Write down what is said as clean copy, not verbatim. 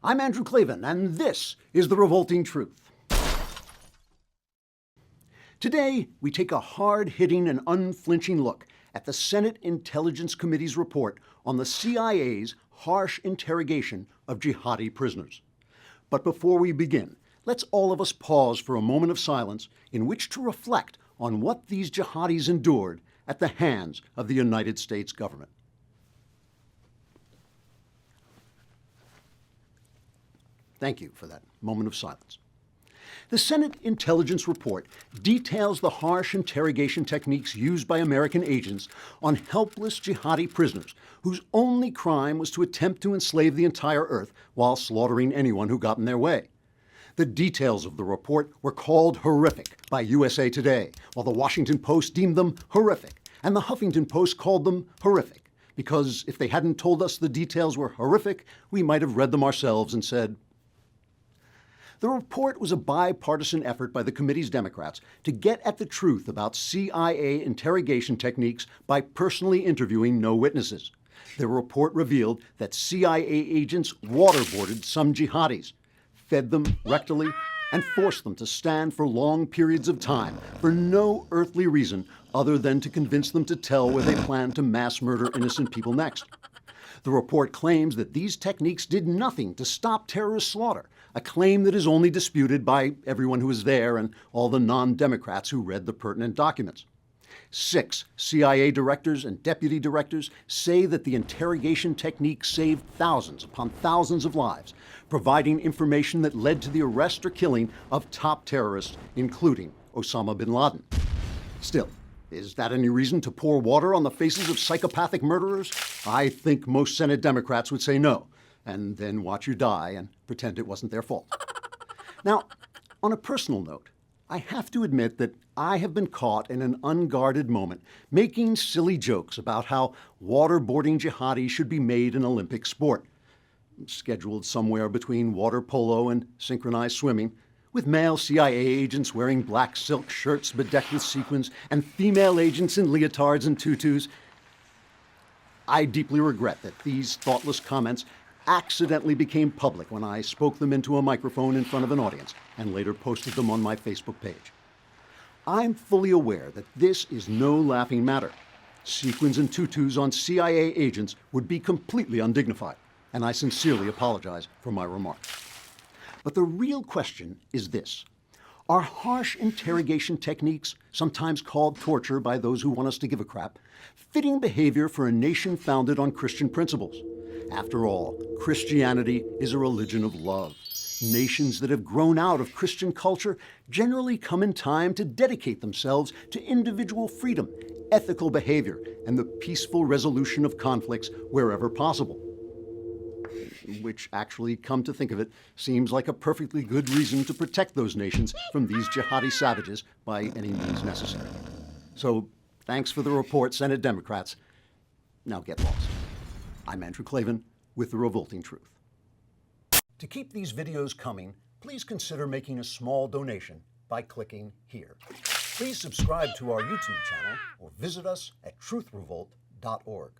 I'm Andrew Klavan, and this is The Revolting Truth. Today, we take a hard-hitting and unflinching look at the Senate Intelligence Committee's report on the CIA's harsh interrogation of jihadi prisoners. But before we begin, let's all of us pause for a moment of silence in which to reflect on what these jihadis endured at the hands of the United States government. Thank you for that moment of silence. The Senate Intelligence Report details the harsh interrogation techniques used by American agents on helpless jihadi prisoners whose only crime was to attempt to enslave the entire earth while slaughtering anyone who got in their way. The details of the report were called horrific by USA Today, while the Washington Post deemed them horrific, and the Huffington Post called them horrific, because if they hadn't told us the details were horrific, we might have read them ourselves and said, the report was a bipartisan effort by the committee's Democrats to get at the truth about CIA interrogation techniques by personally interviewing no witnesses. The report revealed that CIA agents waterboarded some jihadis, fed them rectally, and forced them to stand for long periods of time for no earthly reason other than to convince them to tell where they planned to mass murder innocent people next. The report claims that these techniques did nothing to stop terrorist slaughter, a claim that is only disputed by everyone who was there and all the non-Democrats who read the pertinent documents. 6 CIA directors and deputy directors say that the interrogation technique saved thousands upon thousands of lives, providing information that led to the arrest or killing of top terrorists, including Osama bin Laden. Still, is that any reason to pour water on the faces of psychopathic murderers? I think most Senate Democrats would say no, and then watch you die and pretend it wasn't their fault. Now, on a personal note, I have to admit that I have been caught in an unguarded moment making silly jokes about how waterboarding jihadi should be made an Olympic sport, scheduled somewhere between water polo and synchronized swimming, with male CIA agents wearing black silk shirts bedecked with sequins and female agents in leotards and tutus. I deeply regret that these thoughtless comments accidentally became public when I spoke them into a microphone in front of an audience and later posted them on my Facebook page. I'm fully aware that this is no laughing matter. Sequins and tutus on CIA agents would be completely undignified, and I sincerely apologize for my remarks. But the real question is this. Are harsh interrogation techniques, sometimes called torture by those who want us to give a crap, fitting behavior for a nation founded on Christian principles? After all, Christianity is a religion of love. Nations that have grown out of Christian culture generally come in time to dedicate themselves to individual freedom, ethical behavior, and the peaceful resolution of conflicts wherever possible. Which actually, come to think of it, seems like a perfectly good reason to protect those nations from these jihadi savages by any means necessary. So, thanks for the report, Senate Democrats. Now get lost. I'm Andrew Klavan with The Revolting Truth. To keep these videos coming, please consider making a small donation by clicking here. Please subscribe to our YouTube channel or visit us at truthrevolt.org.